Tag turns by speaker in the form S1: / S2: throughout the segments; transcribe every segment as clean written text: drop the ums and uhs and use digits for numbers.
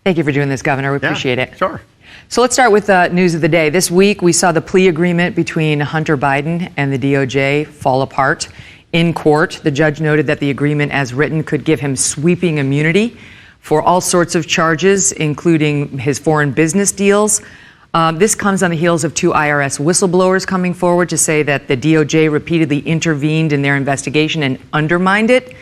S1: Thank you for doing this, Governor. We appreciate it.
S2: Sure.
S1: So let's start with the news of the day. This week, we saw the plea agreement between Hunter Biden and the DOJ fall apart. In court, the judge noted that the agreement as written could give him sweeping immunity for all sorts of charges, including his foreign business deals. This comes on the heels of two IRS whistleblowers coming forward to say that the DOJ repeatedly intervened in their investigation and undermined it.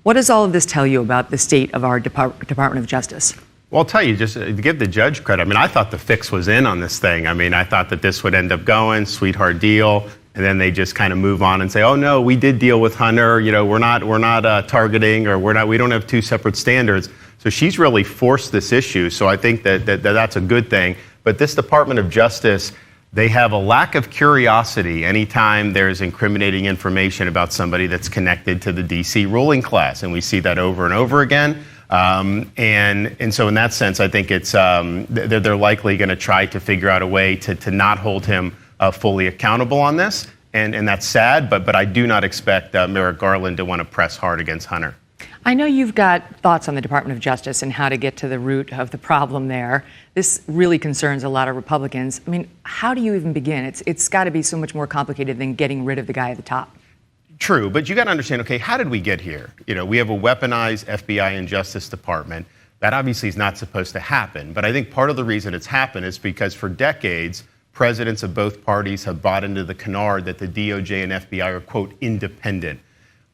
S1: What does all of this tell you about the state of our Department of Justice?
S2: Well, I'll tell you, just to give the judge credit, I mean, I thought the fix was in on this thing. I mean, I thought that this would end up going, sweetheart deal, and then they just kind of move on and say, oh, no, we did deal with Hunter. You know, we're not targeting, or we don't have two separate standards. So she's really forced this issue. So I think that's a good thing. But this Department of Justice, they have a lack of curiosity anytime there's incriminating information about somebody that's connected to the D.C. ruling class. And we see that over and over again. And so in that sense, I think it's they're likely going to try to figure out a way to not hold him fully accountable on this. And that's sad, but I do not expect Merrick Garland to want to press hard against Hunter.
S1: I know you've got thoughts on the Department of Justice and how to get to the root of the problem there. This really concerns a lot of Republicans. I mean, how do you even begin? It's got to be so much more complicated than getting rid of the guy at the top.
S2: True, but you got to understand, okay, how did we get here? You know, we have a weaponized FBI and Justice Department. That obviously is not supposed to happen. But I think part of the reason it's happened is because for decades, presidents of both parties have bought into the canard that the DOJ and FBI are, quote, independent.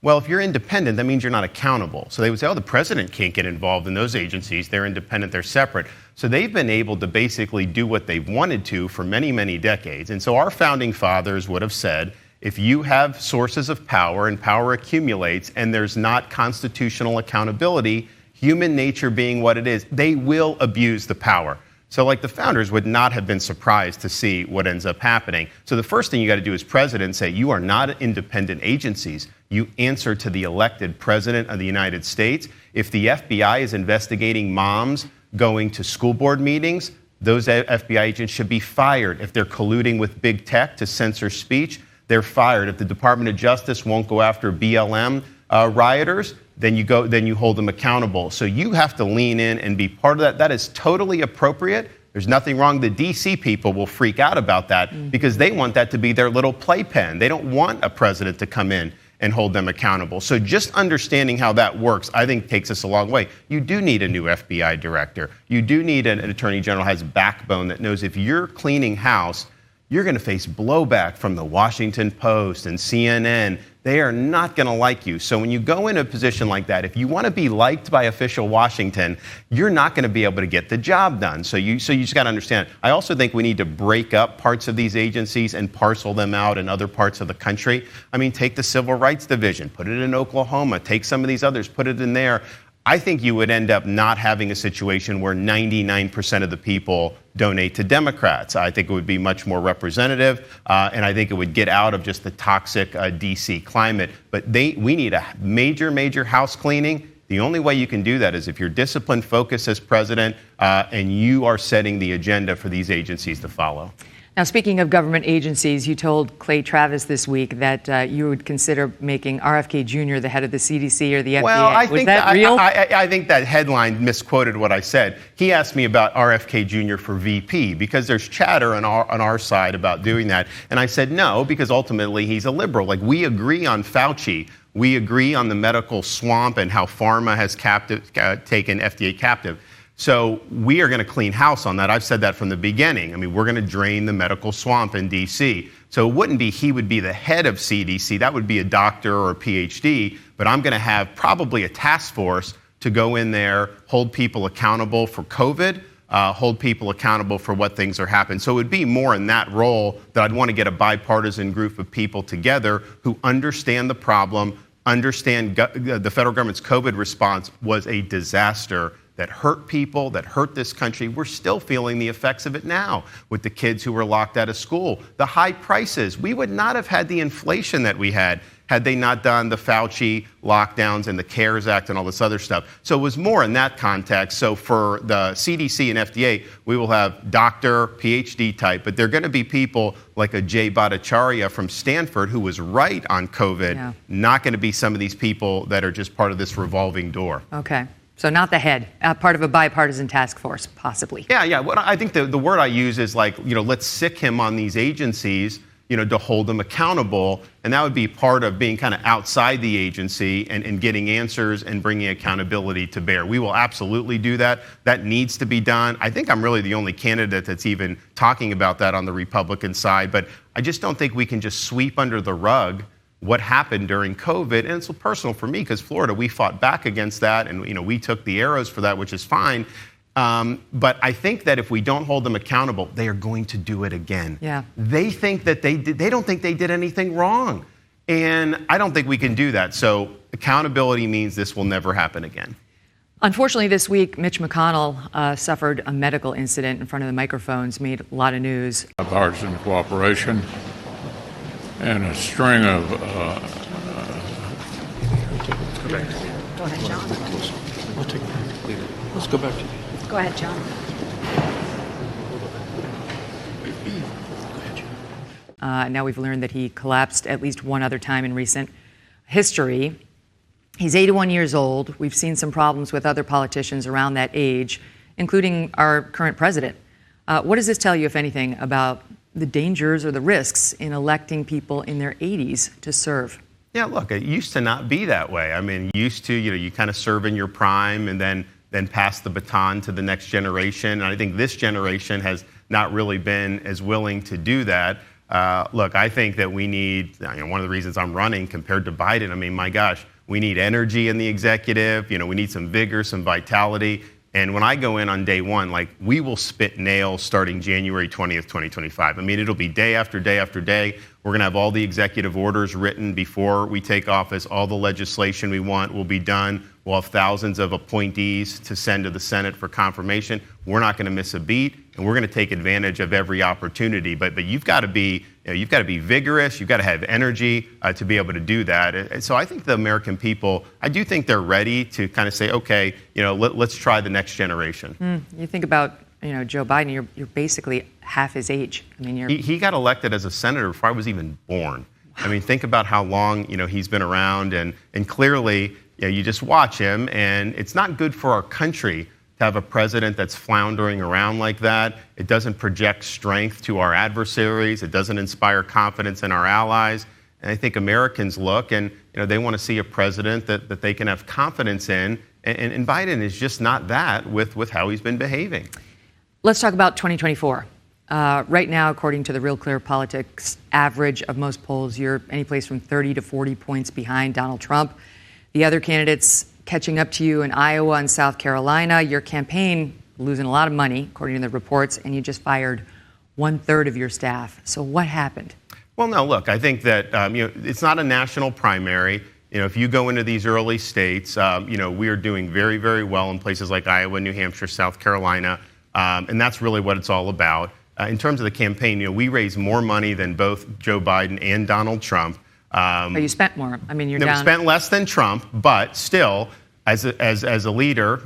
S2: Well, if you're independent, that means you're not accountable. So they would say, oh, the president can't get involved in those agencies. They're independent. They're separate. So they've been able to basically do what they've wanted to for many, many decades. And so our founding fathers would have said, if you have sources of power and power accumulates and there's not constitutional accountability, human nature being what it is, they will abuse the power. So like the founders would not have been surprised to see what ends up happening. So the first thing you got to do as president say, you are not independent agencies. You answer to the elected president of the United States. If the FBI is investigating moms going to school board meetings, those FBI agents should be fired. If they're colluding with big tech to censor speech, they're fired. If the Department of Justice won't go after BLM rioters, then you hold them accountable. So you have to lean in and be part of that. That is totally appropriate. There's nothing wrong. The D.C. people will freak out about that because they want that to be their little playpen. They don't want a president to come in and hold them accountable. So just understanding how that works, I think, takes us a long way. You do need a new FBI director. You do need an attorney general who has backbone that knows if you're cleaning house, you're going to face blowback from the Washington Post and CNN. They are not going to like you. So when you go in a position like that, if you want to be liked by official Washington, you're not going to be able to get the job done. So you just got to understand. I also think we need to break up parts of these agencies and parcel them out in other parts of the country. I mean, take the Civil Rights Division, put it in Oklahoma, take some of these others, put it in there. I think you would end up not having a situation where 99% of the people donate to Democrats. I think it would be much more representative, and I think it would get out of just the toxic D.C. climate. But we need a major house cleaning. The only way you can do that is if you're disciplined, focused as president, and you are setting the agenda for these agencies to follow.
S1: Now, speaking of government agencies, you told Clay Travis this week that you would consider making RFK Jr. the head of the CDC or the FDA.
S2: Well, I think
S1: that real?
S2: I think that headline misquoted what I said. He asked me about RFK Jr. for VP because there's chatter on our side about doing that. And I said no, because ultimately he's a liberal. Like, we agree on Fauci. We agree on the medical swamp and how pharma has taken FDA captive. So we are going to clean house on that. I've said that from the beginning. I mean, we're going to drain the medical swamp in D.C. So it wouldn't be he would be the head of CDC. That would be a doctor or a PhD. But I'm going to have probably a task force to go in there, hold people accountable for COVID, hold people accountable for what things are happening. So it would be more in that role that I'd want to get a bipartisan group of people together who understand the problem, understand the federal government's COVID response was a disaster that hurt people, that hurt this country. We're still feeling the effects of it now with the kids who were locked out of school. The high prices. We would not have had the inflation that we had they not done the Fauci lockdowns and the CARES Act and all this other stuff. So it was more in that context. So for the CDC and FDA, we will have doctor, PhD type, but they're going to be people like a Jay Bhattacharya from Stanford who was right on COVID, not going to be some of these people that are just part of this revolving door.
S1: Okay. So not the head, part of a bipartisan task force, possibly.
S2: Yeah. What I think the word I use is like, let's sick him on these agencies, to hold them accountable. And that would be part of being kind of outside the agency and getting answers and bringing accountability to bear. We will absolutely do that. That needs to be done. I think I'm really the only candidate that's even talking about that on the Republican side. But I just don't think we can just sweep under the rug what happened during COVID. And it's personal for me because Florida, we fought back against that. And, we took the arrows for that, which is fine. But I think that if we don't hold them accountable, they are going to do it again.
S1: Yeah.
S2: They think that they don't think they did anything wrong. And I don't think we can do that. So accountability means this will never happen again.
S1: Unfortunately, this week, Mitch McConnell suffered a medical incident in front of the microphones, made a lot of news.
S3: Bipartisan cooperation and a string of
S4: Go ahead, John.
S3: let's go back to
S4: Go ahead, John.
S1: Now we've learned that he collapsed at least one other time in recent history. He's 81 years old. We've seen some problems with other politicians around that age, including our current president. What does this tell you, if anything, about the dangers or the risks in electing people in their 80s to serve?
S2: Yeah, look, it used to not be that way. I mean, used to, you kind of serve in your prime and then pass the baton to the next generation. And I think this generation has not really been as willing to do that. Look, I think that we need, one of the reasons I'm running compared to Biden, I mean, my gosh, we need energy in the executive. We need some vigor, some vitality. And when I go in on day one, we will spit nails starting January 20th, 2025. I mean, it'll be day after day after day. We're going to have all the executive orders written before we take office. All the legislation we want will be done. We'll have thousands of appointees to send to the Senate for confirmation. We're not going to miss a beat, and we're going to take advantage of every opportunity. But you've got to be vigorous. You've got to have energy to be able to do that. And so I think the American people, I do think they're ready to kind of say, okay, let's try the next generation.
S1: You think about Joe Biden. You're basically half his age. I mean,
S2: he got elected as a senator before I was even born. Wow. I mean, think about how long he's been around, and clearly. You just watch him, and it's not good for our country to have a president that's floundering around like that. It doesn't project strength to our adversaries. It doesn't inspire confidence in our allies. And I think Americans look, and they want to see a president that they can have confidence in. And Biden is just not that with how he's been behaving.
S1: Let's talk about 2024. Right now, according to the Real Clear Politics average of most polls, you're any place from 30 to 40 points behind Donald Trump. The other candidates catching up to you in Iowa and South Carolina. Your campaign losing a lot of money, according to the reports, and you just fired 1/3 of your staff. So what happened?
S2: Well, no, look, I think that it's not a national primary. If you go into these early states, we are doing very, very well in places like Iowa, New Hampshire, South Carolina, and that's really what it's all about. In terms of the campaign, we raised more money than both Joe Biden and Donald Trump.
S1: But you spent more. I mean, you're down.
S2: Spent less than Trump, but still, as a leader,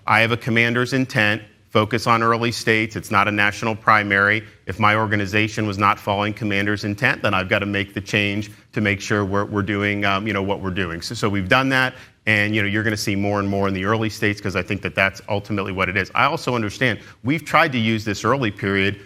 S2: I have a commander's intent. Focus on early states. It's not a national primary. If my organization was not following commander's intent, then I've got to make the change to make sure we're doing, what we're doing. So we've done that, and you're going to see more and more in the early states because I think that's ultimately what it is. I also understand we've tried to use this early period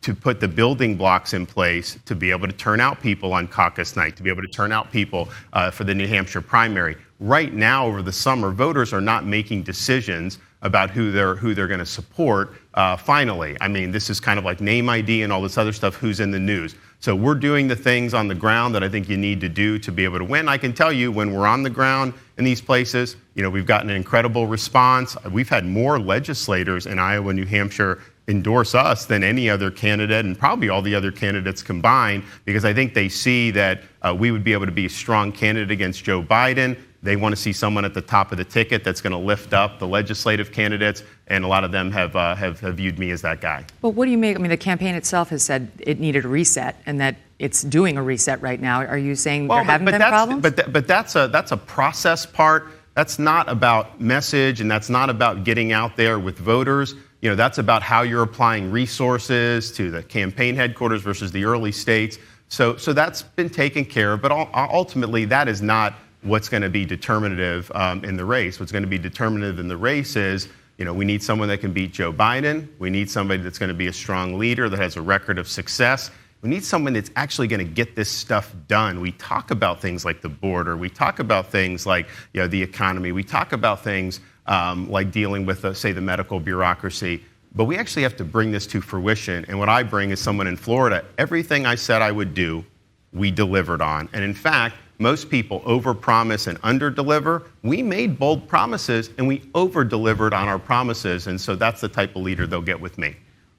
S2: to put the building blocks in place to be able to turn out people on caucus night, to be able to turn out people for the New Hampshire primary. Right now, over the summer, voters are not making decisions about who they're going to support finally. I mean, this is kind of like name ID and all this other stuff, who's in the news. So we're doing the things on the ground that I think you need to do to be able to win. I can tell you when we're on the ground in these places, we've gotten an incredible response. We've had more legislators in Iowa, New Hampshire, endorse us than any other candidate and probably all the other candidates combined, because I think they see that we would be able to be a strong candidate against Joe Biden. They want to see someone at the top of the ticket that's going to lift up the legislative candidates, and a lot of them have viewed me as that guy.
S1: But what do you make? I mean, the campaign itself has said it needed a reset, and that it's doing a reset right now. Are you saying there haven't been problems?
S2: But that's a process part. That's not about message, and that's not about getting out there with voters. That's about how you're applying resources to the campaign headquarters versus the early states. So that's been taken care of. But ultimately, that is not what's going to be determinative in the race. What's going to be determinative in the race is, we need someone that can beat Joe Biden. We need somebody that's going to be a strong leader that has a record of success. We need someone that's actually going to get this stuff done. We talk about things like the border. We talk about things like the economy. We talk about things like dealing with, say, the medical bureaucracy. But we actually have to bring this to fruition. And what I bring is someone in Florida. Everything I said I would do, we delivered on. And in fact, most people overpromise and underdeliver. We made bold promises and we overdelivered on our promises. And so that's the type of leader they'll get with me.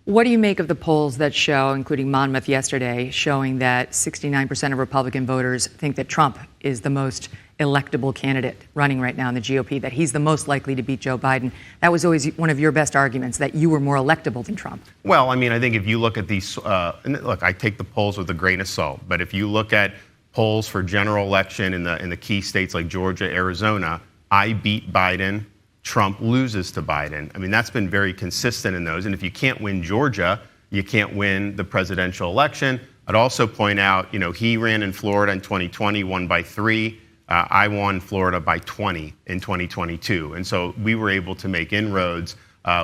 S1: What do you make of the polls that show, including Monmouth yesterday, showing that 69% of Republican voters think that Trump is the most electable candidate running right now in the GOP, that he's the most likely to beat Joe Biden? That was always one of your best arguments, that you were more electable than Trump.
S2: Well, I mean, I think if you look at these, and look, I take the polls with a grain of salt, but if you look at polls for general election in the key states like Georgia, Arizona, I beat Biden. Trump loses to Biden. I mean, that's been very consistent in those. And if you can't win Georgia, you can't win the presidential election. I'd also point out, he ran in Florida in 2020, won by 3. I won Florida by 20 in 2022. And so we were able to make inroads,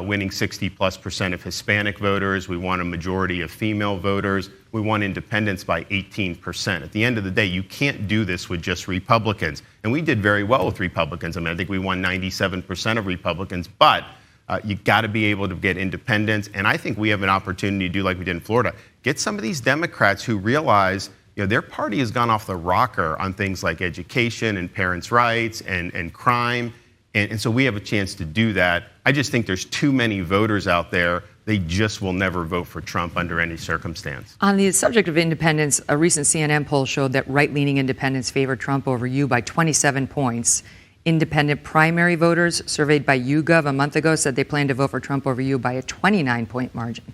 S2: winning 60+% of Hispanic voters. We won a majority of female voters. We won independents by 18%. At the end of the day, you can't do this with just Republicans. And we did very well with Republicans. I mean, I think we won 97% of Republicans, but you got to be able to get independents. And I think we have an opportunity to do like we did in Florida. Get some of these Democrats who realize their party has gone off the rocker on things like education and parents' rights and crime. And so we have a chance to do that. I just think there's too many voters out there. They just will never vote for Trump under any circumstance.
S1: On the subject of independents, a recent CNN poll showed that right-leaning independents favor Trump over you by 27 points. Independent primary voters surveyed by YouGov a month ago said they plan to vote for Trump over you by a 29-point margin.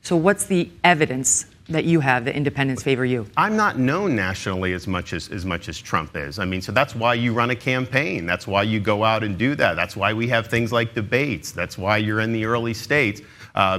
S1: So what's the evidence that you have that independents favor you?
S2: I'm not known nationally as much as Trump is. I mean, so that's why you run a campaign. That's why you go out and do that. That's why we have things like debates. That's why you're in the early states,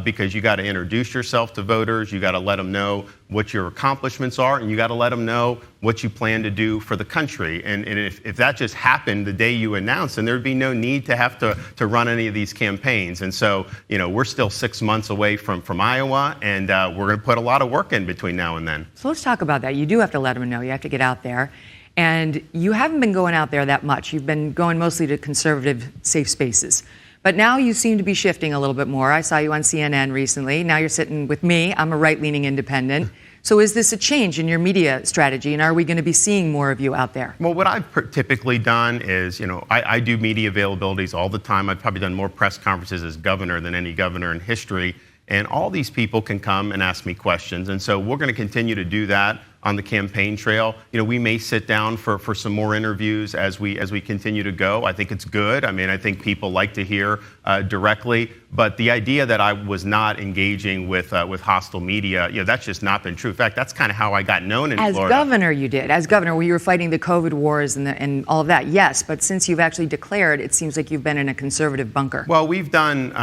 S2: because you got to introduce yourself to voters. You got to let them know what your accomplishments are, and you got to let them know what you plan to do for the country. And if that just happened the day you announced, then there'd be no need to have to run any of these campaigns. And so, we're still 6 months away from Iowa, and we're going to put a lot of work in between now and then.
S1: So let's talk about that. You do have to let them know. You have to get out there. And you haven't been going out there that much. You've been going mostly to conservative, safe spaces. But now you seem to be shifting a little bit more. I saw you on CNN recently. Now you're sitting with me. I'm a right-leaning independent. So is this a change in your media strategy, and are we going to be seeing more of you out there?
S2: Well, what I've typically done is, I do media availabilities all the time. I've probably done more press conferences as governor than any governor in history. And all these people can come and ask me questions. And so we're going to continue to do that on the campaign trail. We may sit down for some more interviews as we continue to go. I think it's good. I mean, I think people like to hear directly. But the idea that I was not engaging with hostile media, that's just not been true. In fact, that's kind of how I got known in Florida.
S1: As governor, you did. As governor, where you were fighting the COVID wars and all of that, yes. But since you've actually declared, it seems like you've been in a conservative bunker.
S2: Well, we've done,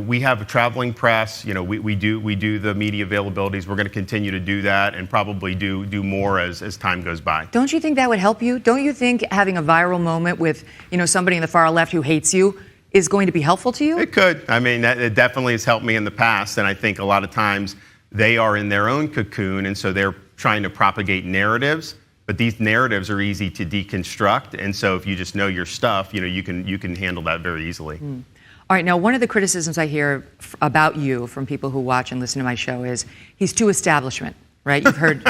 S2: we have a traveling press. We do the media availabilities. We're going to continue to do that and probably do more as time goes by.
S1: Don't you think that would help you? Don't you think having a viral moment with, somebody in the far left who hates you is going to be helpful to you?
S2: It could. I mean, it definitely has helped me in the past. And I think a lot of times they are in their own cocoon. And so they're trying to propagate narratives. But these narratives are easy to deconstruct. And so if you just know your stuff, you can handle that very easily.
S1: All right. Now, one of the criticisms I hear about you from people who watch and listen to my show is he's too establishment. Right?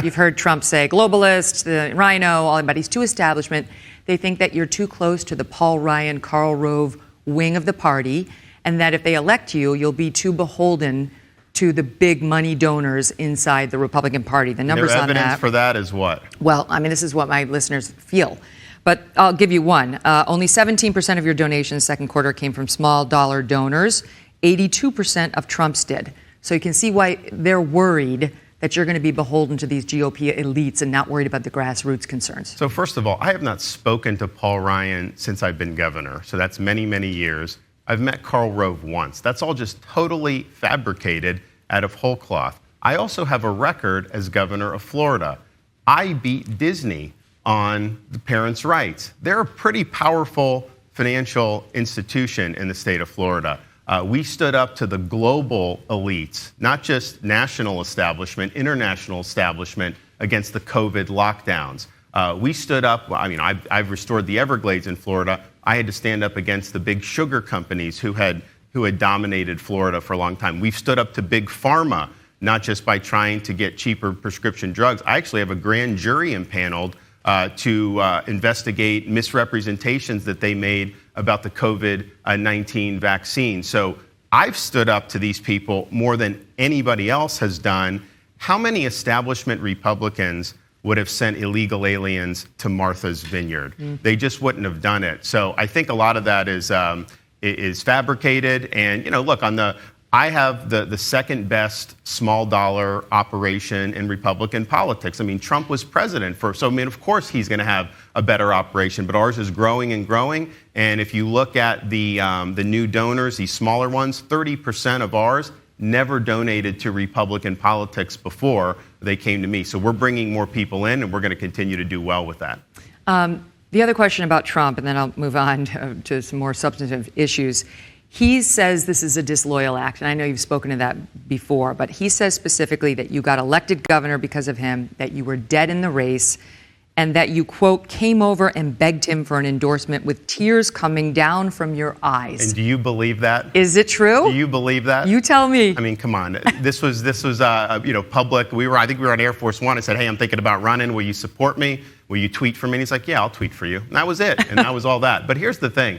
S1: You've heard Trump say globalist, the rhino, all that, but he's too establishment. They think that you're too close to the Paul Ryan, Karl Rove wing of the party, and that if they elect you, you'll be too beholden to the big money donors inside the Republican Party. The numbers on that.
S2: Evidence for that is what?
S1: Well, I mean, this is what my listeners feel. But I'll give you one. Only 17% of your donations second quarter came from small dollar donors. 82% of Trump's did. So you can see why they're worried that you're going to be beholden to these GOP elites and not worried about the grassroots concerns.
S2: So first of all, I have not spoken to Paul Ryan since I've been governor. So that's many, many years. I've met Karl Rove once. That's all just totally fabricated out of whole cloth. I also have a record as governor of Florida. I beat Disney. on the parents' rights. They're a pretty powerful financial institution in the state of Florida. We stood up to the global elites, not just national establishment, international establishment against the COVID lockdowns. We stood up, I've restored the Everglades in Florida. I had to stand up against the big sugar companies who had dominated Florida for a long time. We've stood up to big pharma, not just by trying to get cheaper prescription drugs. I actually have a grand jury impaneled to investigate misrepresentations that they made about the COVID-19 vaccine. So I've stood up to these people more than anybody else has done. How many establishment Republicans would have sent illegal aliens to Martha's Vineyard? They just wouldn't have done it. So I think a lot of that is fabricated. And, look, I have the second best small dollar operation in Republican politics. Trump was president of course he's going to have a better operation, but ours is growing and growing. And if you look at the new donors, these smaller ones, 30% of ours never donated to Republican politics before they came to me. So we're bringing more people in, and we're going to continue to do well with that.
S1: The other question about Trump, and then I'll move on to some more substantive issues. He says this is a disloyal act, and I know you've spoken to that before, but he says specifically that you got elected governor because of him, that you were dead in the race, and that you, quote, came over and begged him for an endorsement with tears coming down from your eyes.
S2: And do you believe that?
S1: Is it true?
S2: Do you believe that?
S1: You tell me.
S2: Come on. This was public. I think we were on Air Force One. I said, hey, I'm thinking about running. Will you support me? Will you tweet for me? And he's like, yeah, I'll tweet for you. And that was it. And that was all that. But here's the thing.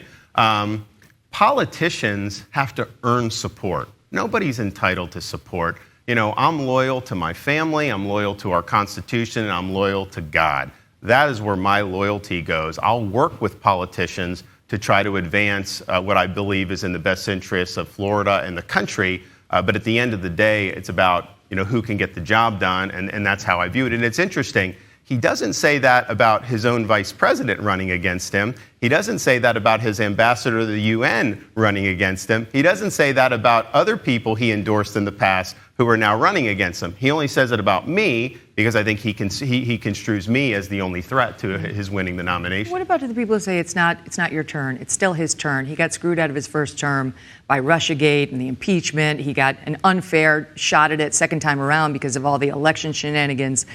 S2: Politicians have to earn support. Nobody's entitled to support. I'm loyal to my family. I'm loyal to our Constitution. And I'm loyal to God. That is where my loyalty goes. I'll work with politicians to try to advance what I believe is in the best interests of Florida and the country. But at the end of the day, it's about who can get the job done, and that's how I view it. And it's interesting. He doesn't say that about his own vice president running against him. He doesn't say that about his ambassador to the UN running against him. He doesn't say that about other people he endorsed in the past who are now running against him. He only says it about me because I think he construes me as the only threat to his winning the nomination.
S1: What about the people who say it's not your turn? It's still his turn. He got screwed out of his first term by Russiagate and the impeachment. He got an unfair shot at it second time around because of all the election shenanigans.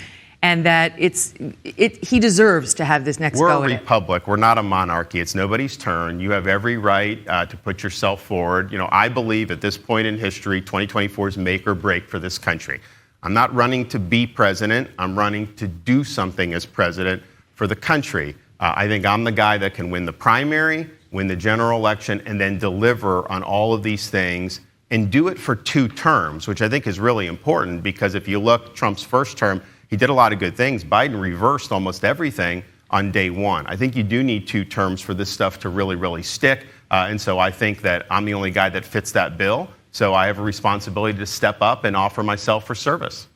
S1: And that he deserves to have this next go at it.
S2: We're a republic. We're not a monarchy. It's nobody's turn. You have every right to put yourself forward. I believe at this point in history, 2024 is make or break for this country. I'm not running to be president. I'm running to do something as president for the country. I think I'm the guy that can win the primary, win the general election, and then deliver on all of these things and do it for 2 terms, which I think is really important because if you look Trump's first term, he did a lot of good things. Biden reversed almost everything on day 1. I think you do need 2 terms for this stuff to really, really stick. And so I think that I'm the only guy that fits that bill. So I have a responsibility to step up and offer myself for service.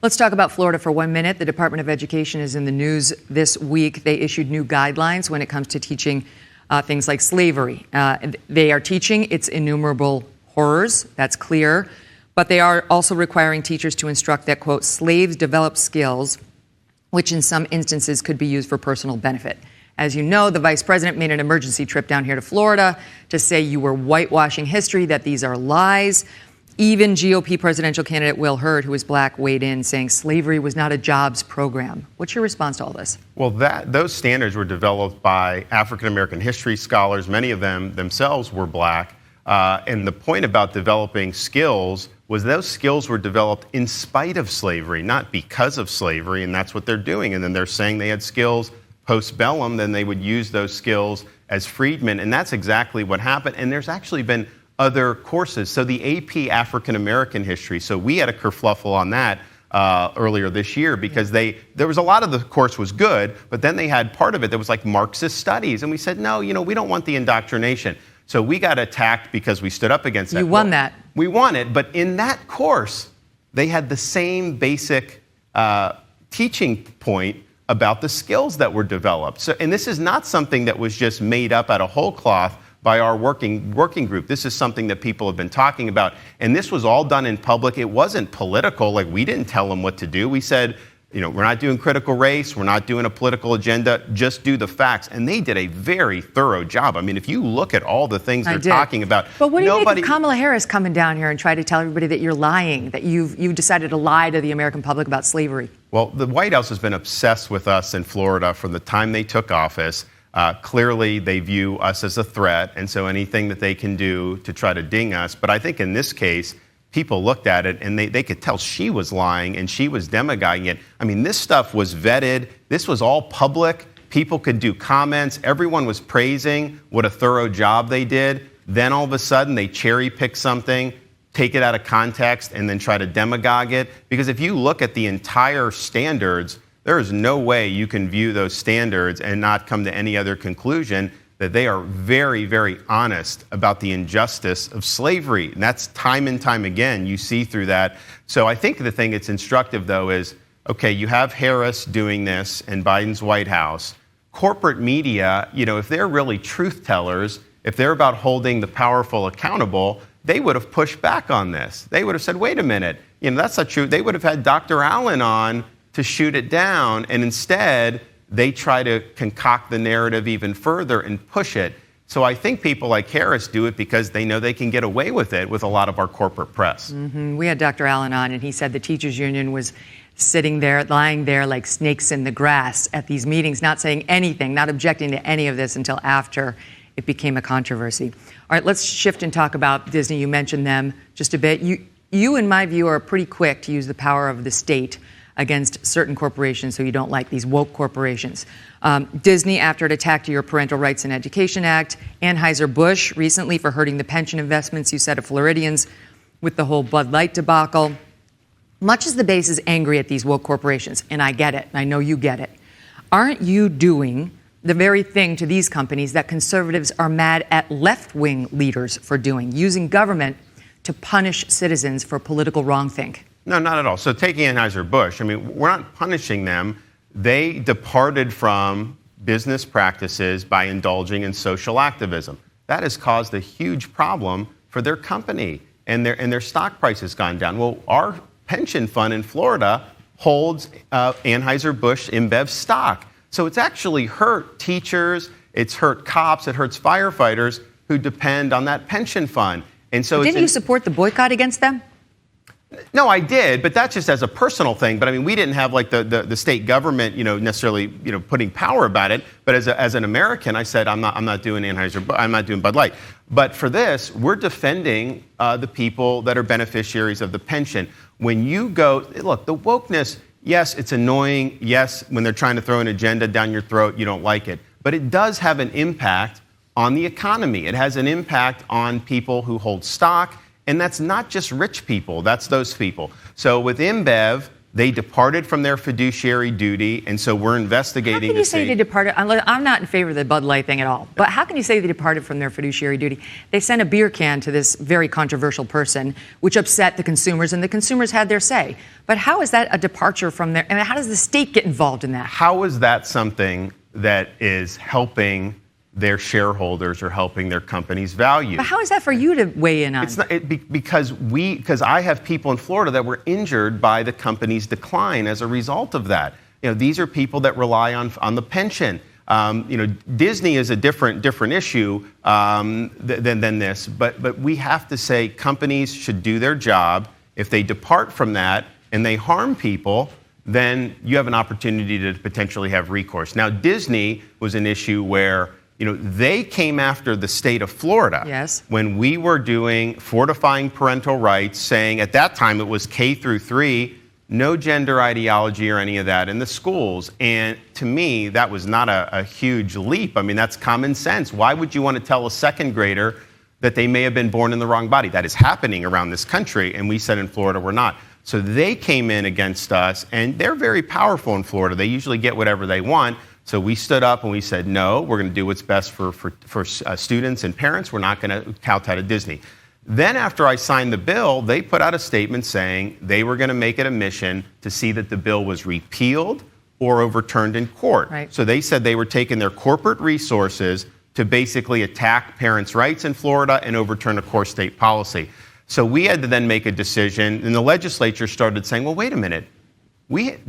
S1: Let's talk about Florida for 1 minute. The Department of Education is in the news this week. They issued new guidelines when it comes to teaching things like slavery. They are teaching its innumerable horrors. That's clear. But they are also requiring teachers to instruct that, quote, slaves develop skills, which in some instances could be used for personal benefit. As you know, the vice president made an emergency trip down here to Florida to say you were whitewashing history, that these are lies. Even GOP presidential candidate Will Hurd, who is black, weighed in saying slavery was not a jobs program. What's your response to all this?
S2: Well, those standards were developed by African-American history scholars. Many of them themselves were black. And the point about developing skills was those skills were developed in spite of slavery, not because of slavery, and that's what they're doing. And then they're saying they had skills post-bellum, then they would use those skills as freedmen, and that's exactly what happened. And there's actually been other courses. So the AP African-American history, so we had a kerfluffle on that earlier this year because there was a lot of the course was good, but then they had part of it that was like Marxist studies. And we said, no, we don't want the indoctrination. So we got attacked because we stood up against that.
S1: You won that.
S2: We won it, but in that course, they had the same basic teaching point about the skills that were developed. So, and this is not something that was just made up out of whole cloth by our working group. This is something that people have been talking about, and this was all done in public. It wasn't political. Like, we didn't tell them what to do. We said, we're not doing critical race. We're not doing a political agenda. Just do the facts. And they did a very thorough job. I mean, if you look at all the things they're talking about.
S1: But what do you think of Kamala Harris coming down here and trying to tell everybody that you're lying, that you've decided to lie to the American public about slavery?
S2: Well, the White House has been obsessed with us in Florida from the time they took office. Clearly, they view us as a threat, and so anything that they can do to try to ding us. But I think in this case, people looked at it and they could tell she was lying and she was demagoguing it. I mean, this stuff was vetted. This was all public. People could do comments. Everyone was praising what a thorough job they did. Then all of a sudden, they cherry pick something, take it out of context, and then try to demagogue it. Because if you look at the entire standards, there is no way you can view those standards and not come to any other conclusion that they are very, very honest about the injustice of slavery. And that's time and time again, you see through that. So I think the thing that's instructive, though, is, okay, you have Harris doing this in Biden's White House. Corporate media, if they're really truth tellers, if they're about holding the powerful accountable, they would have pushed back on this. They would have said, wait a minute, that's not true. They would have had Dr. Allen on to shoot it down, and instead, they try to concoct the narrative even further and push it. So I think people like Harris do it because they know they can get away with it with a lot of our corporate press.
S1: Mm-hmm. We had Dr. Allen on, and he said the teachers union was sitting there, lying there like snakes in the grass at these meetings, not saying anything, not objecting to any of this until after it became a controversy. All right, let's shift and talk about Disney. You mentioned them just a bit. You, in my view, are pretty quick to use the power of the state against certain corporations who you don't like, these woke corporations. Disney, after it attacked your Parental Rights and Education Act, Anheuser-Busch recently for hurting the pension investments you said of Floridians with the whole Bud Light debacle. Much as the base is angry at these woke corporations, and I get it, I know you get it, aren't you doing the very thing to these companies that conservatives are mad at left-wing leaders for doing, using government to punish citizens for political wrongthink?
S2: No, not at all. So taking Anheuser-Busch, we're not punishing them. They departed from business practices by indulging in social activism. That has caused a huge problem for their company, and their stock price has gone down. Well, our pension fund in Florida holds Anheuser-Busch InBev stock. So it's actually hurt teachers, it's hurt cops, it hurts firefighters who depend on that pension fund. And so
S1: didn't you support the boycott against them?
S2: No, I did, but that's just as a personal thing. But we didn't have like the state government, necessarily, putting power about it. But as an American, I said I'm not doing I'm not doing Bud Light. But for this, we're defending the people that are beneficiaries of the pension. When you go, look, the wokeness, yes, it's annoying. Yes, when they're trying to throw an agenda down your throat, you don't like it. But it does have an impact on the economy. It has an impact on people who hold stock. And that's not just rich people, that's those people. So with InBev, they departed from their fiduciary duty, and so we're investigating.
S1: How can you say they departed? I'm not in favor of the Bud Light thing at all, but how can you say they departed from their fiduciary duty? They sent a beer can to this very controversial person, which upset the consumers, and the consumers had their say. But how is that a departure from their, and how does the state get involved in that?
S2: How is that something that is helping their shareholders or helping their company's value?
S1: But how is that for you to weigh in on?
S2: It's not, because I have people in Florida that were injured by the company's decline as a result of that. These are people that rely on the pension. Disney is a different issue than this, but we have to say companies should do their job. If they depart from that and they harm people, then you have an opportunity to potentially have recourse. Now, Disney was an issue where they came after the state of Florida.
S1: Yes.
S2: When we were doing fortifying parental rights, saying at that time it was K through 3, no gender ideology or any of that in the schools. And to me, that was not a huge leap. That's common sense. Why would you want to tell a second grader that they may have been born in the wrong body? That is happening around this country, and we said in Florida we're not. So they came in against us, and they're very powerful in Florida. They usually get whatever they want. So we stood up and we said, no, we're going to do what's best for students and parents. We're not going to kowtow to Disney. Then after I signed the bill, they put out a statement saying they were going to make it a mission to see that the bill was repealed or overturned in court.
S1: Right.
S2: So they said they were taking their corporate resources to basically attack parents' rights in Florida and overturn a core state policy. So we had to then make a decision, and the legislature started saying, well, wait a minute.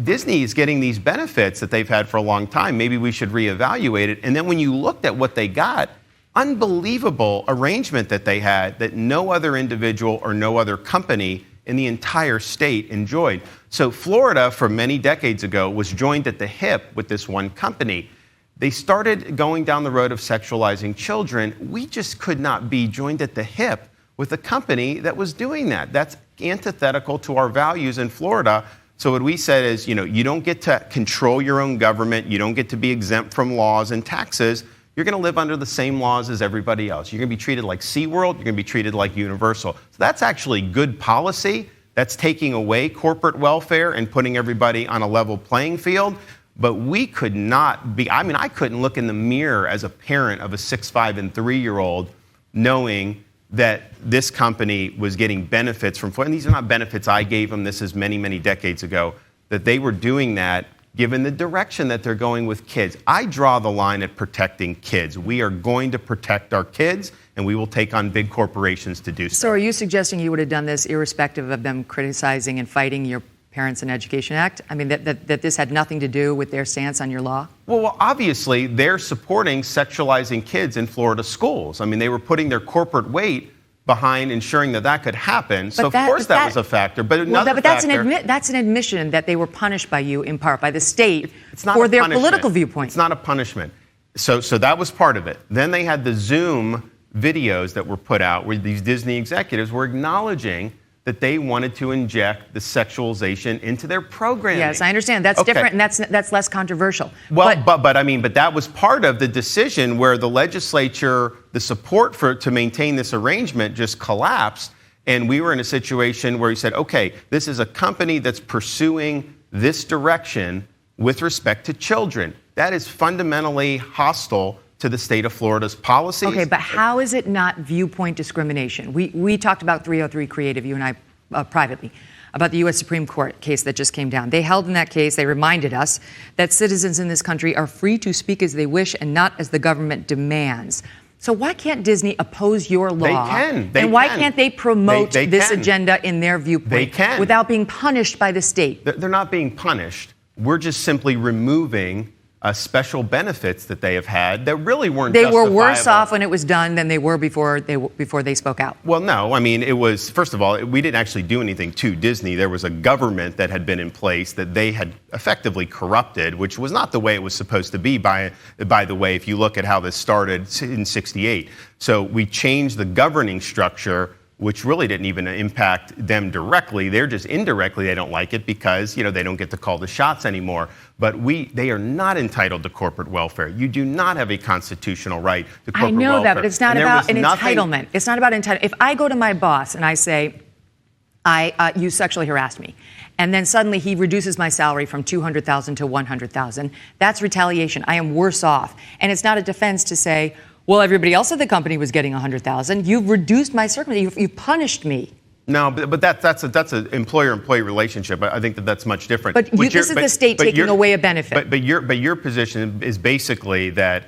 S2: Disney is getting these benefits that they've had for a long time. Maybe we should reevaluate it. And then when you looked at what they got, unbelievable arrangement that they had that no other individual or no other company in the entire state enjoyed. So Florida, from many decades ago, was joined at the hip with this one company. They started going down the road of sexualizing children. We just could not be joined at the hip with a company that was doing that. That's antithetical to our values in Florida. So what we said is, you don't get to control your own government. You don't get to be exempt from laws and taxes. You're going to live under the same laws as everybody else. You're going to be treated like SeaWorld. You're going to be treated like Universal. So that's actually good policy. That's taking away corporate welfare and putting everybody on a level playing field. But we could not be, I couldn't look in the mirror as a parent of a 6, 5, and 3-year-old knowing that this company was getting benefits from Florida. And these are not benefits I gave them. This is many, many decades ago, that they were doing that given the direction that they're going with kids. I draw the line at protecting kids. We are going to protect our kids, and we will take on big corporations to do so.
S1: So are you suggesting you would have done this irrespective of them criticizing and fighting your Parents and Education Act? I mean, that this had nothing to do with their stance on your law?
S2: Well, obviously, they're supporting sexualizing kids in Florida schools. I mean, they were putting their corporate weight behind ensuring that could happen. So, of course, that was a factor. But
S1: that's an admission that they were punished by you, in part, by the state for their political viewpoint.
S2: It's not a punishment. So that was part of it. Then they had the Zoom videos that were put out where these Disney executives were acknowledging that they wanted to inject the sexualization into their programming.
S1: Yes, I understand. That's different, and that's less controversial.
S2: Well, but that was part of the decision where the legislature, the support to maintain this arrangement just collapsed, and we were in a situation where we said, okay, this is a company that's pursuing this direction with respect to children. That is fundamentally hostile to the state of Florida's policies.
S1: Okay, but how is it not viewpoint discrimination? We talked about 303 Creative, you and I, privately, about the U.S. Supreme Court case that just came down. They held in that case, they reminded us that citizens in this country are free to speak as they wish and not as the government demands. So why can't Disney oppose your law?
S2: They can.
S1: And why can't they promote this agenda in their viewpoint without being punished by the state?
S2: They're not being punished. We're just simply removing special benefits that they have had that really weren't justifiable.
S1: They were worse off when it was done than they were before they spoke out.
S2: Well, no. I mean, it was, first of all, we didn't actually do anything to Disney. There was a government that had been in place that they had effectively corrupted, which was not the way it was supposed to be, by the way, if you look at how this started in '68. So we changed the governing structure, which really didn't even impact them directly. They're just indirectly, they don't like it because, they don't get to call the shots anymore. But they are not entitled to corporate welfare. You do not have a constitutional right to corporate welfare.
S1: I know that, but it's not about an entitlement. It's not about entitlement. If I go to my boss and I say, you sexually harassed me, and then suddenly he reduces my salary from $200,000 to $100,000, that's retaliation. I am worse off. And it's not a defense to say, well, everybody else at the company was getting $100,000. You've reduced my circumstance. You've punished me.
S2: No, but that's an employer-employee relationship. I think that's much different.
S1: But this is the state taking away a benefit.
S2: But your position is basically that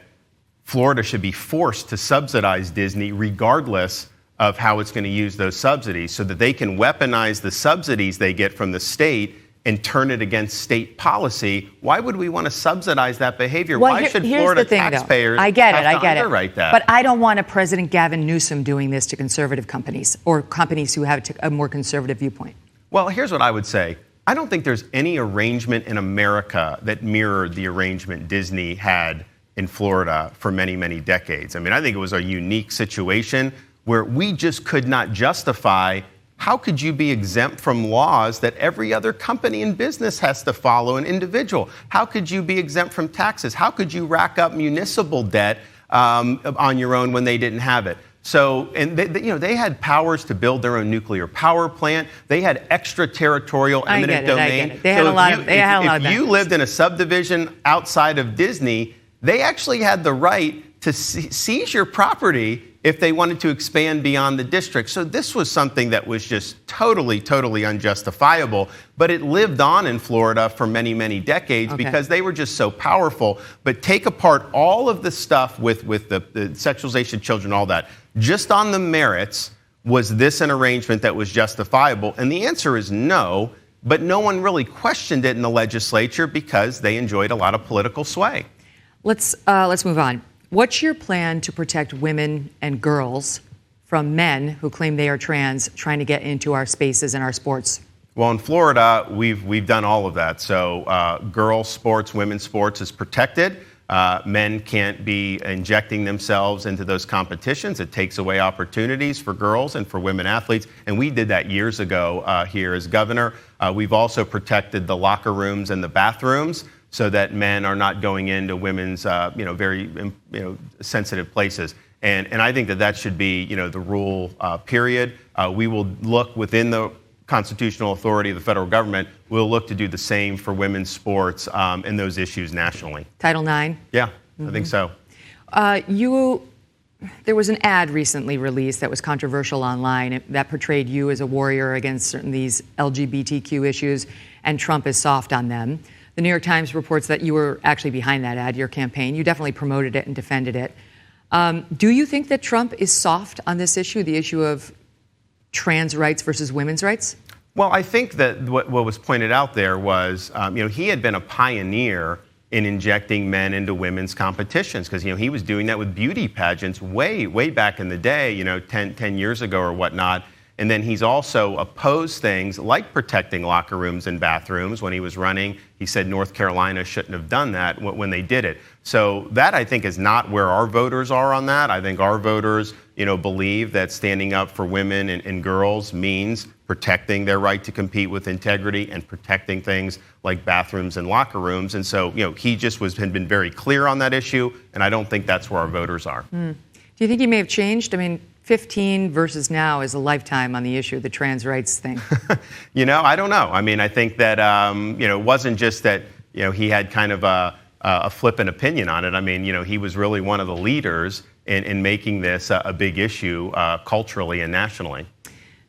S2: Florida should be forced to subsidize Disney regardless of how it's going to use those subsidies, so that they can weaponize the subsidies they get from the state and turn it against state policy. Why would we want to subsidize that behavior?
S1: Well,
S2: why should Florida taxpayers
S1: have to
S2: underwrite that?
S1: But I don't want a President Gavin Newsom doing this to conservative companies or companies who have a more conservative viewpoint.
S2: Well, here's what I would say. I don't think there's any arrangement in America that mirrored the arrangement Disney had in Florida for many, many decades. I mean, I think it was a unique situation where we just could not justify. How could you be exempt from laws that every other company in business has to follow, an individual? How could you be exempt from taxes? How could you rack up municipal debt on your own when they didn't have it? So, and they had powers to build their own nuclear power plant. They had extraterritorial eminent domain.
S1: I get it. They had a lot of benefits.
S2: If you lived in a subdivision outside of Disney, they actually had the right to seize your property if they wanted to expand beyond the district. So this was something that was just totally, totally unjustifiable. But it lived on in Florida for many, many decades because they were just so powerful. But take apart all of the stuff with the sexualization of children, all that. Just on the merits, was this an arrangement that was justifiable? And the answer is no, but no one really questioned it in the legislature because they enjoyed a lot of political sway.
S1: Let's move on. What's your plan to protect women and girls from men who claim they are trans trying to get into our spaces and our sports?
S2: Well, in Florida, we've done all of that. So girls' sports, women's sports is protected. Men can't be injecting themselves into those competitions. It takes away opportunities for girls and for women athletes. And we did that years ago here as governor. We've also protected the locker rooms and the bathrooms so that men are not going into women's, very sensitive places. And I think that should be, the rule, period. We will look within the constitutional authority of the federal government. We'll look to do the same for women's sports and those issues nationally.
S1: Title IX?
S2: Yeah, I think so.
S1: There was an ad recently released that was controversial online that portrayed you as a warrior against certain these LGBTQ issues, and Trump is soft on them. The New York Times reports that you were actually behind that ad, your campaign. You definitely promoted it and defended it. Do you think that Trump is soft on this issue, the issue of trans rights versus women's rights?
S2: Well, I think that what was pointed out there was, he had been a pioneer in injecting men into women's competitions because, he was doing that with beauty pageants way back in the day, 10 years ago or whatnot. And then he's also opposed things like protecting locker rooms and bathrooms when he was running. He said North Carolina shouldn't have done that when they did it. So that, I think, is not where our voters are on that. I think our voters, believe that standing up for women and girls means protecting their right to compete with integrity and protecting things like bathrooms and locker rooms. And so, he just had been very clear on that issue, and I don't think that's where our voters are.
S1: Do you think he may have changed? 15 versus now is a lifetime on the issue of the trans rights thing.
S2: I don't know. I think that, it wasn't just that, he had kind of a flippant opinion on it. He was really one of the leaders in making this a big issue culturally and nationally.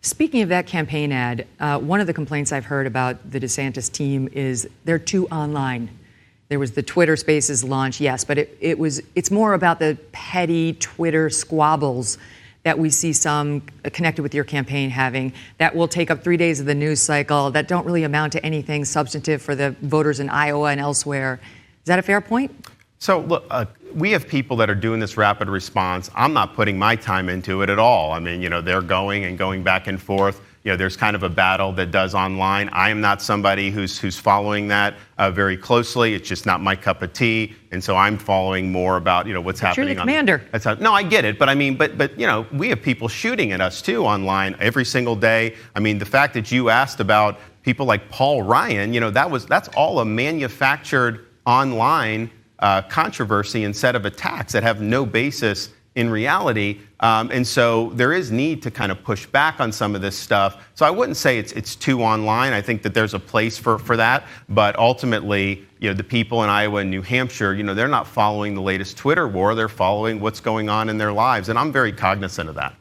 S1: Speaking of that campaign ad, one of the complaints I've heard about the DeSantis team is they're too online. There was the Twitter Spaces launch, yes, but it's more about the petty Twitter squabbles that we see some connected with your campaign having that will take up 3 days of the news cycle that don't really amount to anything substantive for the voters in Iowa and elsewhere. Is that a fair point?
S2: So, look, we have people that are doing this rapid response. I'm not putting my time into it at all. They're going back and forth. There's kind of a battle that does online. I am not somebody who's following that very closely. It's just not my cup of tea. And so I'm following more about, what's happening.
S1: You're the commander.
S2: No, I get it. But but we have people shooting at us too online every single day. The fact that you asked about people like Paul Ryan, that's all a manufactured online controversy and set of attacks that have no basis in reality. And so there is need to kind of push back on some of this stuff. So I wouldn't say it's too online. I think that there's a place for that. But ultimately, the people in Iowa and New Hampshire, they're not following the latest Twitter war. They're following what's going on in their lives. And I'm very cognizant of that.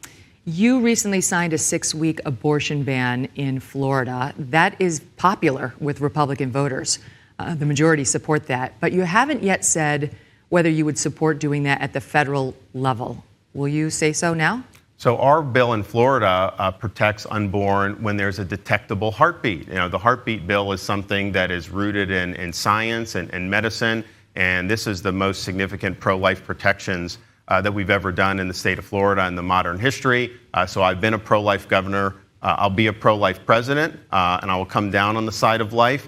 S1: You recently signed a 6-week abortion ban in Florida. That is popular with Republican voters. The majority support that. But you haven't yet said whether you would support doing that at the federal level. Will you say so now?
S2: So our bill in Florida protects unborn when there's a detectable heartbeat. The heartbeat bill is something that is rooted in science and medicine, and this is the most significant pro-life protections that we've ever done in the state of Florida in the modern history. So I've been a pro-life governor. I'll be a pro-life president, and I will come down on the side of life.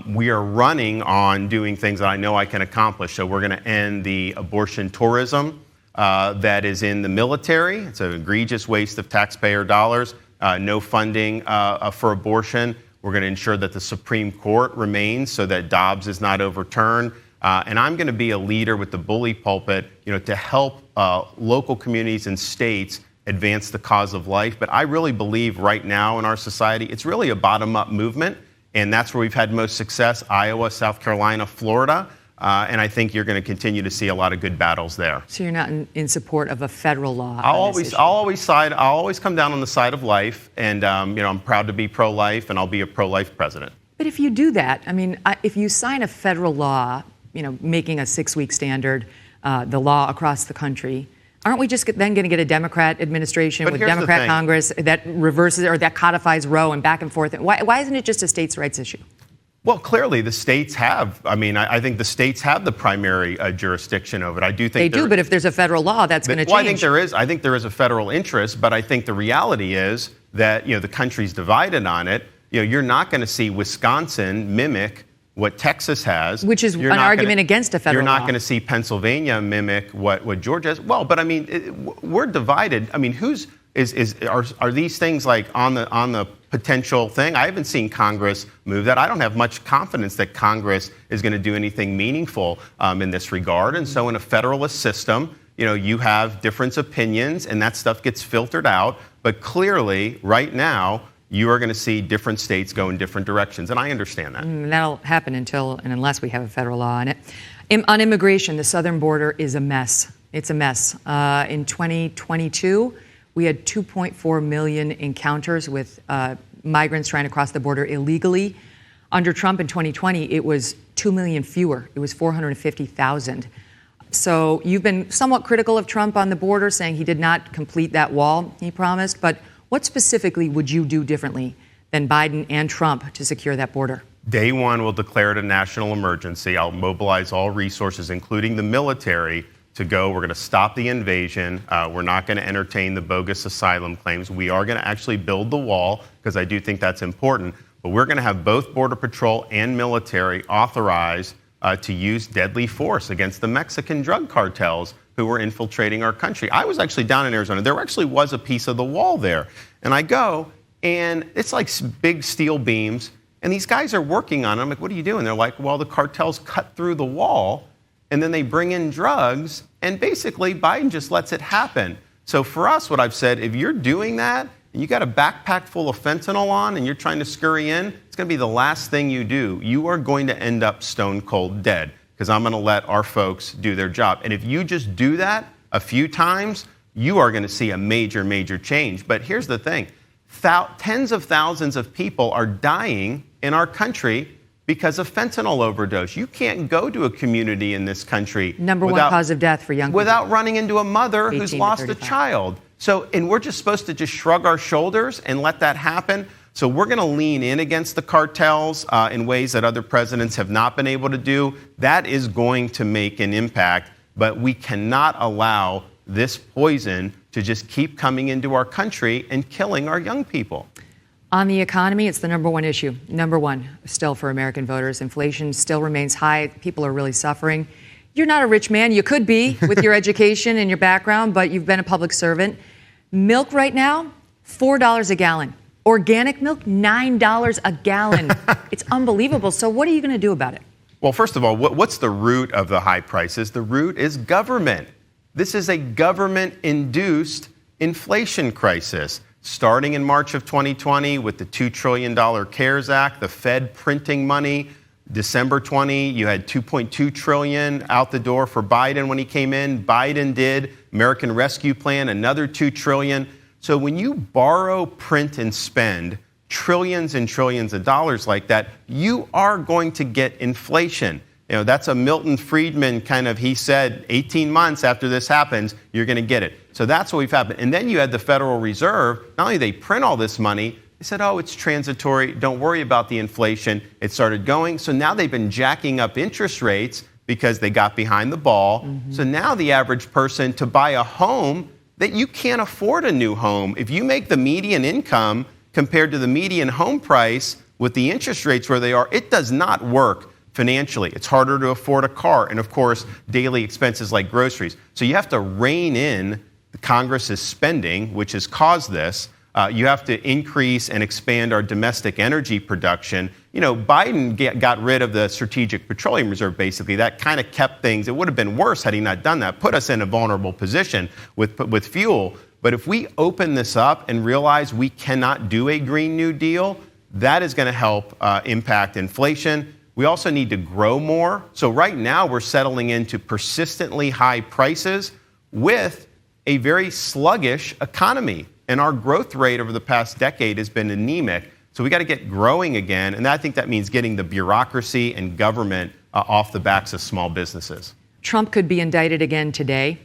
S2: We are running on doing things that I know I can accomplish. So we're going to end the abortion tourism that is in the military. It's an egregious waste of taxpayer dollars. No funding for abortion. We're going to ensure that the Supreme Court remains so that Dobbs is not overturned. And I'm going to be a leader with the bully pulpit, to help local communities and states advance the cause of life. But I really believe right now in our society, it's really a bottom-up movement. And that's where we've had most success, Iowa, South Carolina, Florida. And I think you're going to continue to see a lot of good battles there.
S1: So you're not in support of a federal law?
S2: I'll always come down on the side of life. And, I'm proud to be pro-life, and I'll be a pro-life president.
S1: But if you do that, if you sign a federal law, making a 6-week standard, the law across the country, Aren't we just then going to get a Democrat administration
S2: But
S1: with
S2: here's the
S1: Democrat
S2: thing.
S1: Congress that reverses or that codifies Roe and back and forth? Why isn't it just a states' rights issue?
S2: Well, clearly the states have. I mean, I think the states have the primary jurisdiction over it. I do think
S1: They do, but if there's a federal law, that's going to change.
S2: Well, I think there is a federal interest, but I think the reality is that the country's divided on it. You're not going to see Wisconsin mimic what Texas has,
S1: which is an argument against a federal law.
S2: You're not going to see Pennsylvania mimic what Georgia has. Well, but I mean, we're divided. I mean, are these things like on the potential thing? I haven't seen Congress move that. I don't have much confidence that Congress is going to do anything meaningful in this regard. And so in a federalist system, you have different opinions and that stuff gets filtered out. But clearly, right now, you are going to see different states go in different directions. And I understand that.
S1: That'll happen until and unless we have a federal law on it. On immigration, the southern border is a mess. It's a mess. In 2022, we had 2.4 million encounters with migrants trying to cross the border illegally. Under Trump in 2020, it was 2 million fewer. It was 450,000. So you've been somewhat critical of Trump on the border, saying he did not complete that wall he promised. But what specifically would you do differently than Biden and Trump to secure that border?
S2: Day one, we'll declare it a national emergency. I'll mobilize all resources, including the military, to go. We're going to stop the invasion. We're not going to entertain the bogus asylum claims. We are going to actually build the wall because I do think that's important. But we're going to have both Border Patrol and military authorized to use deadly force against the Mexican drug cartels who were infiltrating our country. I was actually down in Arizona. There actually was a piece of the wall there. And I go, and it's like big steel beams. And these guys are working on it. I'm like, what are you doing? They're like, well, the cartels cut through the wall. And then they bring in drugs, and basically Biden just lets it happen. So for us, what I've said, if you're doing that, and you got a backpack full of fentanyl on, and you're trying to scurry in, it's going to be the last thing you do. You are going to end up stone cold dead, because I'm going to let our folks do their job. And if you just do that a few times, you are going to see a major, major change. But here's the thing. Tens of thousands of people are dying in our country because of fentanyl overdose. You can't go to a community in this country
S1: Number one cause of death for young people.
S2: Without running into a mother who's lost a child. So, and we're just supposed to just shrug our shoulders and let that happen. So we're going to lean in against the cartels in ways that other presidents have not been able to do. That is going to make an impact, but we cannot allow this poison to just keep coming into our country and killing our young people.
S1: On the economy, it's the number one issue. Number one, still for American voters. Inflation still remains high. People are really suffering. You're not a rich man. You could be with your education and your background, but you've been a public servant. Milk right now, $4 a gallon. Organic milk, $9 a gallon. It's unbelievable. So what are you going to do about it?
S2: Well, first of all, what's the root of the high prices? The root is government. This is a government-induced inflation crisis. Starting in March of 2020 with the $2 trillion CARES Act, the Fed printing money. December 20, you had $2.2 trillion out the door for Biden when he came in. Biden did American Rescue Plan, another $2 trillion. So when you borrow, print, and spend trillions and trillions of dollars like that, you are going to get inflation. That's a Milton Friedman kind of, he said, 18 months after this happens, you're going to get it. So that's what we've happened. And then you had the Federal Reserve. Not only they print all this money, they said, oh, it's transitory. Don't worry about the inflation. It started going. So now they've been jacking up interest rates because they got behind the ball. Mm-hmm. So now the average person to buy a home, that you can't afford a new home. If you make the median income compared to the median home price with the interest rates where they are, it does not work financially. It's harder to afford a car and, of course, daily expenses like groceries. So you have to rein in the Congress's spending, which has caused this. You have to increase and expand our domestic energy production. Biden got rid of the Strategic Petroleum Reserve, basically. That kind of kept things. It would have been worse had he not done that, put us in a vulnerable position with fuel. But if we open this up and realize we cannot do a Green New Deal, that is going to help impact inflation. We also need to grow more. So right now we're settling into persistently high prices with a very sluggish economy. And our growth rate over the past decade has been anemic. So we got to get growing again. And I think that means getting the bureaucracy and government off the backs of small businesses.
S1: Trump could be indicted again today.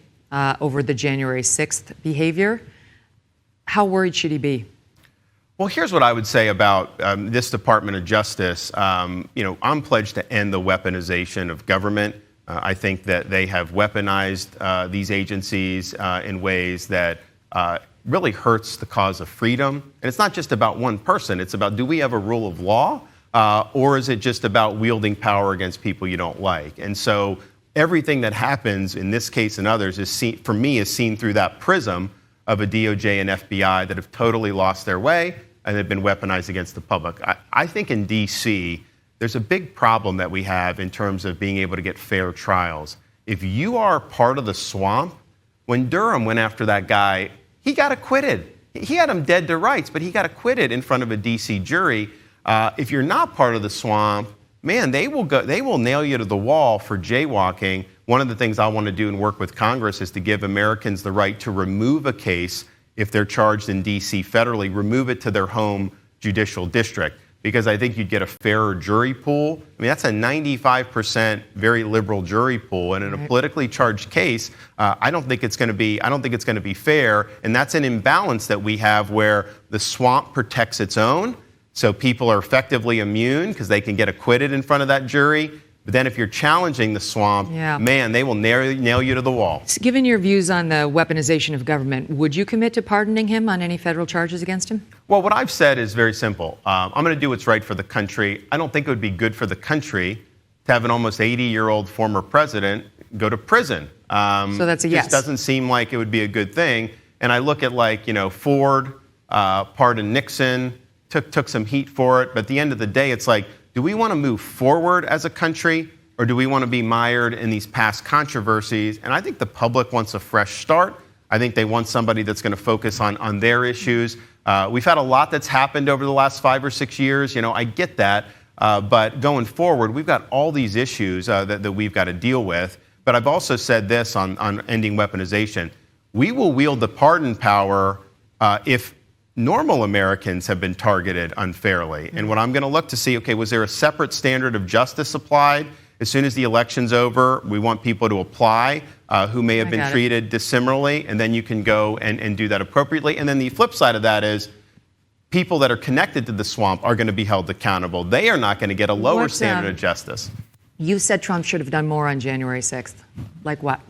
S1: over the January 6th behavior. How worried should he be?
S2: Well, here's what I would say about this Department of Justice. I'm pledged to end the weaponization of government. I think that they have weaponized these agencies in ways that really hurts the cause of freedom. And it's not just about one person. It's about, do we have a rule of law? Or is it just about wielding power against people you don't like? And so everything that happens in this case and others is seen, for me, is seen through that prism of a DOJ and FBI that have totally lost their way and have been weaponized against the public. I think in D.C., there's a big problem that we have in terms of being able to get fair trials. If you are part of the swamp, when Durham went after that guy, he got acquitted. He had him dead to rights, but he got acquitted in front of a D.C. jury. If you're not part of the swamp, man, they will nail you to the wall for jaywalking. One of the things I want to do and work with Congress is to give Americans the right to remove a case if they're charged in D.C. federally, remove it to their home judicial district, because I think you'd get a fairer jury pool. I mean, that's a 95% very liberal jury pool, and in a politically charged case, I don't think it's going to be fair, and that's an imbalance that we have where the swamp protects its own, so people are effectively immune because they can get acquitted in front of that jury. But then if you're challenging the swamp, man, they will nail you to the wall.
S1: So given your views on the weaponization of government, would you commit to pardoning him on any federal charges against him?
S2: Well, what I've said is very simple. I'm going to do what's right for the country. I don't think it would be good for the country to have an almost 80-year-old former president go to prison.
S1: So that's a yes.
S2: It just doesn't seem like it would be a good thing. And I look at Ford, pardoned Nixon, took some heat for it. But at the end of the day, it's like, do we want to move forward as a country, or do we want to be mired in these past controversies? And I think the public wants a fresh start. I think they want somebody that's going to focus on their issues. We've had a lot that's happened over the last 5 or 6 years. I get that. But going forward, we've got all these issues that we've got to deal with. But I've also said this on ending weaponization. We will wield the pardon power if normal Americans have been targeted unfairly. And what I'm going to look to see, okay, was there a separate standard of justice applied? As soon as the election's over, we want people to apply who may have been treated dissimilarly, and then you can go and do that appropriately. And then the flip side of that is people that are connected to the swamp are going to be held accountable. They are not going to get a lower standard of justice.
S1: You said Trump should have done more on January 6th. Like what?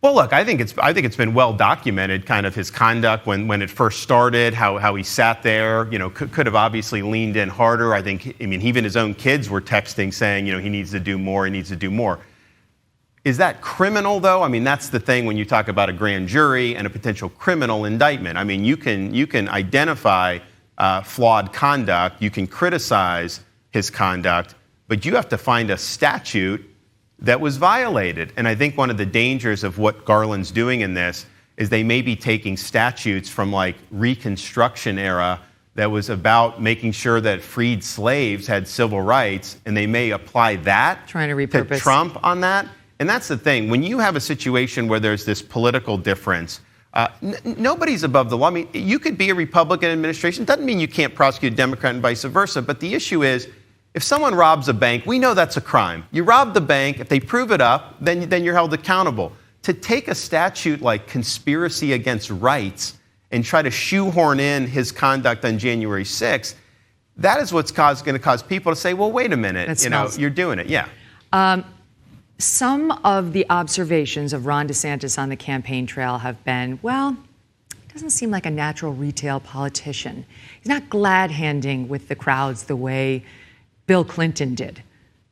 S2: Well, look, I think it's been well documented, kind of his conduct when it first started, how he sat there, could have obviously leaned in harder. I mean, even his own kids were texting saying, he needs to do more, he needs to do more. Is that criminal, though? I mean, that's the thing when you talk about a grand jury and a potential criminal indictment. I mean, you can identify flawed conduct, you can criticize his conduct, but you have to find a statute that was violated. And I think one of the dangers of what Garland's doing in this is they may be taking statutes from Reconstruction era that was about making sure that freed slaves had civil rights, and they may apply that to Trump on that. And that's the thing. When you have a situation where there's this political difference, nobody's above the law. I mean, you could be a Republican administration. Doesn't mean you can't prosecute a Democrat and vice versa. But the issue is, if someone robs a bank, we know that's a crime. You rob the bank, if they prove it up, then you're held accountable. To take a statute like conspiracy against rights and try to shoehorn in his conduct on January 6th, that is what's going to cause people to say, well, wait a minute, you're doing it. Yeah.
S1: Some of the observations of Ron DeSantis on the campaign trail have been, well, he doesn't seem like a natural retail politician. He's not glad-handing with the crowds the way Bill Clinton did.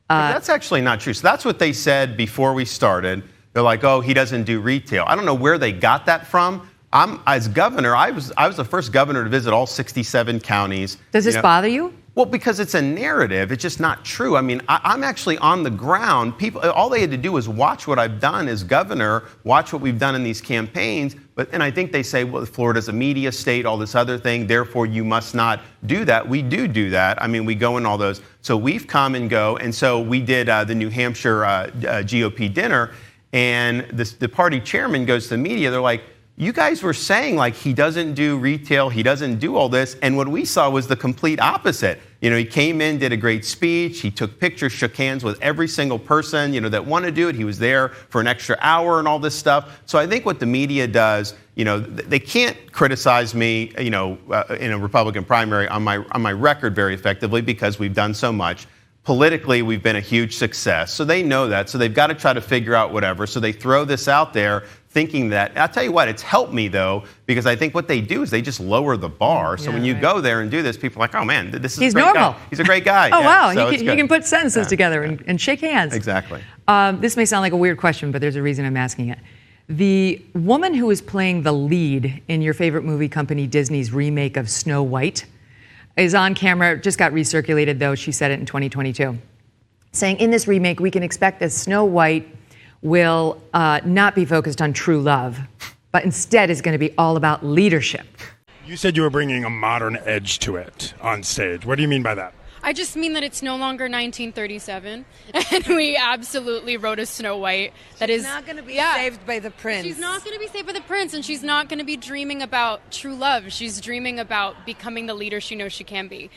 S2: That's actually not true. So that's what they said before we started. They're like, oh, he doesn't do retail. I don't know where they got that from. As governor, I was the first governor to visit all 67 counties.
S1: Does this bother you?
S2: Well, because it's a narrative. It's just not true. I mean, I'm actually on the ground. People, all they had to do was watch what I've done as governor, watch what we've done in these campaigns. And I think they say, well, Florida's a media state, all this other thing, therefore you must not do that. We do that. I mean, we go in all those. So we've come and go. And so we did the New Hampshire GOP dinner, and the party chairman goes to the media. They're like, you guys were saying he doesn't do retail, he doesn't do all this. And what we saw was the complete opposite. He came in, did a great speech. He took pictures, shook hands with every single person, that wanted to do it. He was there for an extra hour and all this stuff. So I think what the media does, they can't criticize me, in a Republican primary on my record very effectively because we've done so much. Politically, we've been a huge success. So they know that. So they've got to try to figure out whatever. So they throw this out there thinking that. I'll tell you what, it's helped me, though, because I think what they do is they just lower the bar. So when you go there and do this, people are like, oh, man, this is
S1: He's
S2: a great
S1: normal.
S2: guy. He's a great guy.
S1: Oh, wow.
S2: So
S1: He can put sentences together and shake hands.
S2: Exactly.
S1: This may sound like a weird question, but there's a reason I'm asking it. The woman who is playing the lead in your favorite movie company, Disney's remake of Snow White, is on camera, just got recirculated, though. She said it in 2022, saying in this remake, we can expect that Snow White will not be focused on true love, but instead is going to be all about leadership.
S5: You said you were bringing a modern edge to it on stage. What do you mean by that?
S6: I just mean that it's no longer 1937, and we absolutely wrote a Snow White that is
S7: not going to be saved by the prince.
S6: She's not going to be saved by the prince, and she's not going to be dreaming about true love. She's dreaming about becoming the leader she knows she can be.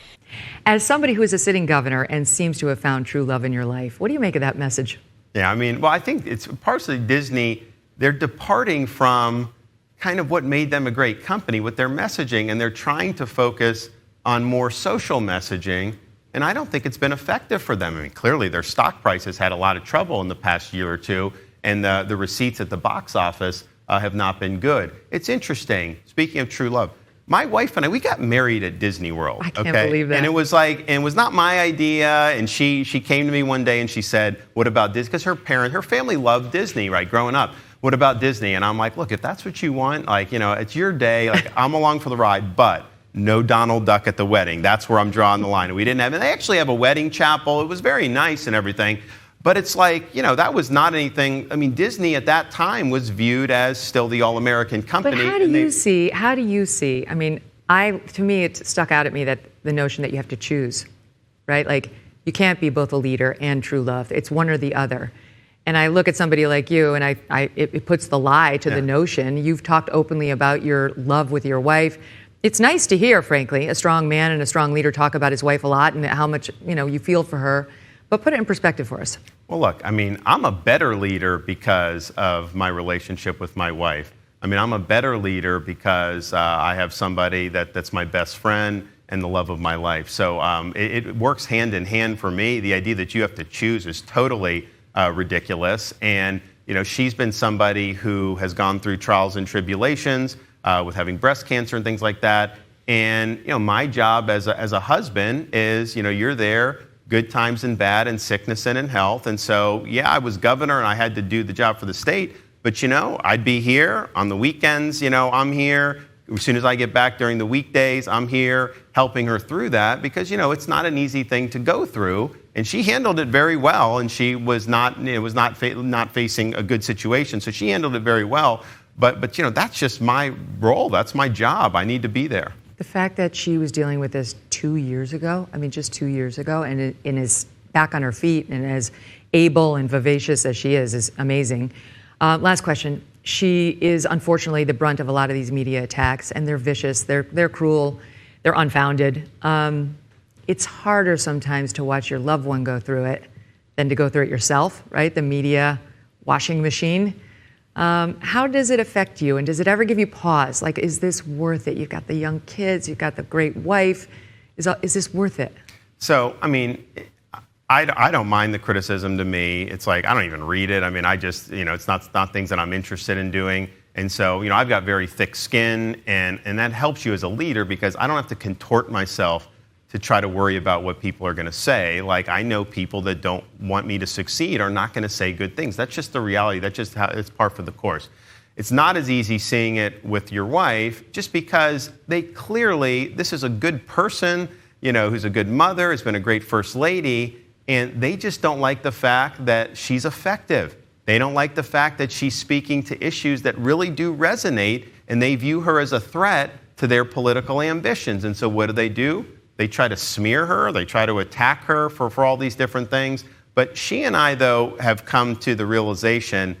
S1: As somebody who is a sitting governor and seems to have found true love in your life, what do you make of that message?
S2: Yeah, I think it's partially Disney. They're departing from kind of what made them a great company with their messaging, and they're trying to focus on more social messaging. And I don't think it's been effective for them. I mean, clearly their stock price has had a lot of trouble in the past year or two, and the receipts at the box office have not been good. It's interesting. Speaking of true love, my wife and I, we got married at Disney World.
S1: I can't believe that.
S2: And it was not my idea. And she came to me one day and she said, "What about Disney?" Because her family loved Disney, right, growing up. What about Disney? And I'm like, look, if that's what you want, it's your day. I'm along for the ride, but no Donald Duck at the wedding. That's where I'm drawing the line. And we didn't have, and they actually have a wedding chapel. It was very nice and everything. But it's that was not anything. I mean, Disney at that time was viewed as still the all-American company.
S1: But how do you see? I mean, to me, it stuck out at me that the notion that you have to choose, right? Like, you can't be both a leader and true love. It's one or the other. And I look at somebody like you, and it puts the lie to the notion. You've talked openly about your love with your wife. It's nice to hear, frankly, a strong man and a strong leader talk about his wife a lot and how much, you feel for her. But put it in perspective for us.
S2: Well, look, I'm a better leader because of my relationship with my wife. I'm a better leader because I have somebody that's my best friend and the love of my life. So it works hand in hand for me. The idea that you have to choose is totally ridiculous. And, she's been somebody who has gone through trials and tribulations with having breast cancer and things like that. And, my job as a husband is, you're there, good times and bad, and sickness and in health. And so, I was governor and I had to do the job for the state. But, I'd be here on the weekends, I'm here. As soon as I get back during the weekdays, I'm here helping her through that because, it's not an easy thing to go through. And she handled it very well. And she was not facing a good situation. So she handled it very well. But that's just my role. That's my job. I need to be there.
S1: The fact that she was dealing with this 2 years ago, just 2 years ago, and is back on her feet and as able and vivacious as she is amazing. Last question. She is unfortunately the brunt of a lot of these media attacks, and they're vicious, they're cruel, they're unfounded. It's harder sometimes to watch your loved one go through it than to go through it yourself, right? The media washing machine. How does it affect you? And does it ever give you pause? Like, is this worth it? You've got the young kids, you've got the great wife. Is this worth it?
S2: So, I don't mind the criticism. To me, it's like, I don't even read it. I just, it's not things that I'm interested in doing. And so, I've got very thick skin, and that helps you as a leader because I don't have to contort myself to try to worry about what people are going to say. Like, I know people that don't want me to succeed are not going to say good things. That's just the reality. That's just how it's par for the course. It's not as easy seeing it with your wife just because this is a good person, who's a good mother, has been a great first lady, and they just don't like the fact that she's effective. They don't like the fact that she's speaking to issues that really do resonate, and they view her as a threat to their political ambitions. And so what do? They try to smear her. They try to attack her for all these different things. But she and I, though, have come to the realization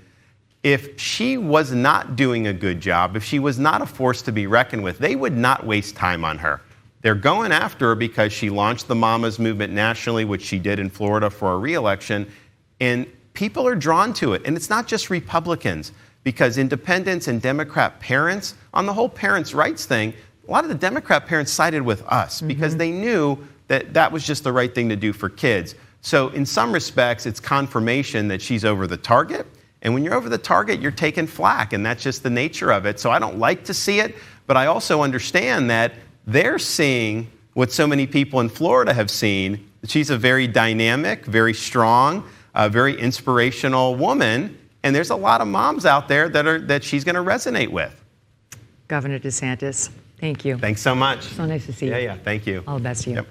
S2: if she was not doing a good job, if she was not a force to be reckoned with, they would not waste time on her. They're going after her because she launched the Mamas movement nationally, which she did in Florida for a re-election. And people are drawn to it. And it's not just Republicans, because independents and Democrat parents, on the whole parents' rights thing, a lot of the Democrat parents sided with us because they knew that that was just the right thing to do for kids. So in some respects, it's confirmation that she's over the target. And when you're over the target, you're taking flack, and that's just the nature of it. So I don't like to see it, but I also understand that they're seeing what so many people in Florida have seen. She's a very dynamic, very strong, very inspirational woman, and there's a lot of moms out there that she's going to resonate with.
S1: Governor DeSantis, thank you.
S2: Thanks so much.
S1: So nice to see you.
S2: Yeah, thank you.
S1: All the best to you.
S2: Yep.